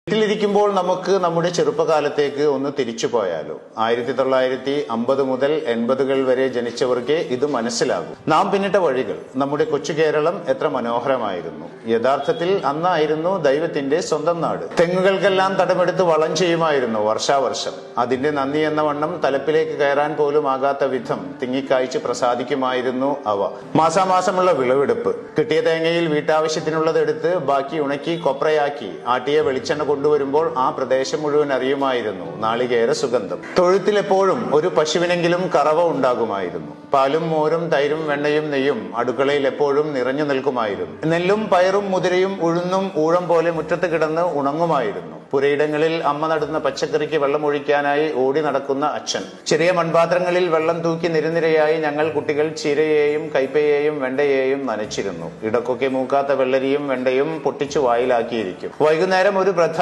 വീട്ടിലിരിക്കുമ്പോൾ നമുക്ക് നമ്മുടെ ചെറുപ്പകാലത്തേക്ക് ഒന്ന് തിരിച്ചു പോയാലോ? 1950 മുതൽ 80-കൾ വരെ ജനിച്ചവർക്ക് ഇത് മനസ്സിലാകും. നാം പിന്നിട്ട വഴികൾ, നമ്മുടെ കൊച്ചു കേരളം എത്ര മനോഹരമായിരുന്നു. യഥാർത്ഥത്തിൽ അന്നായിരുന്നു ദൈവത്തിന്റെ സ്വന്തം നാട്. തെങ്ങുകൾക്കെല്ലാം തടമെടുത്ത് വളം ചെയ്യുമായിരുന്നു വർഷാവർഷം. അതിന്റെ നന്ദി എന്ന വണ്ണം തലപ്പിലേക്ക് കയറാൻ പോലും ആകാത്ത വിധം തിങ്ങിക്കായ്ച്ച് പ്രസാദിക്കുമായിരുന്നു അവ. മാസാമാസമുള്ള വിളവെടുപ്പ്. കിട്ടിയ തേങ്ങയിൽ വീട്ടാവശ്യത്തിനുള്ളത് എടുത്ത് ബാക്കി ഉണക്കി കൊപ്രയാക്കി ആട്ടിയ വെളിച്ചെണ്ണ കൊണ്ടുവരുമ്പോൾ ആ പ്രദേശം മുഴുവൻ അറിയുമായിരുന്നു നാളികേര സുഗന്ധം. തൊഴുത്തിൽ എപ്പോഴും ഒരു പശുവിനെങ്കിലും കറവ ഉണ്ടാകുമായിരുന്നു. പാലും മോരും തൈരും വെണ്ണയും നെയ്യും അടുക്കളയിൽ എപ്പോഴും നിറഞ്ഞു നിൽക്കുമായിരുന്നു. നെല്ലും പയറും മുതിരയും ഉഴുന്നും ഊഴം പോലെ മുറ്റത്ത് കിടന്ന് ഉണങ്ങുമായിരുന്നു. പുരയിടങ്ങളിൽ അമ്മ നടുന്ന പച്ചക്കറിക്ക് വെള്ളം ഒഴിക്കാനായി ഓടി നടക്കുന്ന അച്ഛൻ. ചെറിയ മൺപാത്രങ്ങളിൽ വെള്ളം തൂക്കി നിരനിരയായി ഞങ്ങൾ കുട്ടികൾ ചീരയെയും കൈപ്പയെയും വെണ്ടയെയും നനച്ചിരുന്നു. ഇടക്കൊക്കെ മൂക്കാത്ത വെള്ളരിയും വെണ്ടയും പൊട്ടിച്ചു വായിലാക്കിയിരിക്കും. വൈകുന്നേരം ഒരു പ്രധാന